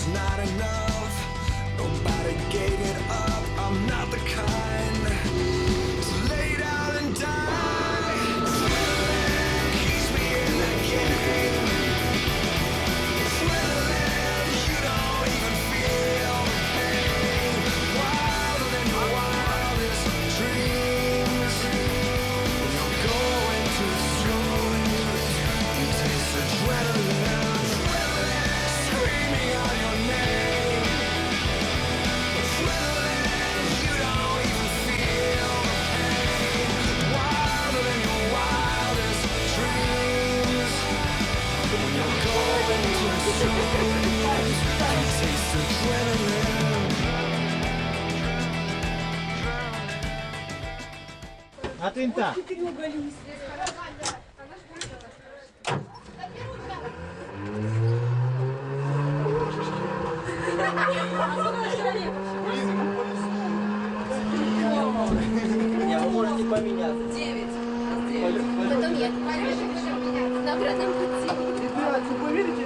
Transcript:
was not enough. Nobody gave it up. I'm not the kind to lay down and die. Adrenaline keeps me in the game. Adrenaline, you don't even feel the pain. Wilder than your wildest dreams. When you're going too smooth, you taste adrenaline. Screaming out your name. Adrenaline, you don't even feel the pain. Wilder than your wildest dreams. When you're going too smooth, you taste adrenaline. Atenta! Не, вы можете поменяться. 9. Потом я. На обратном пути. Поверите,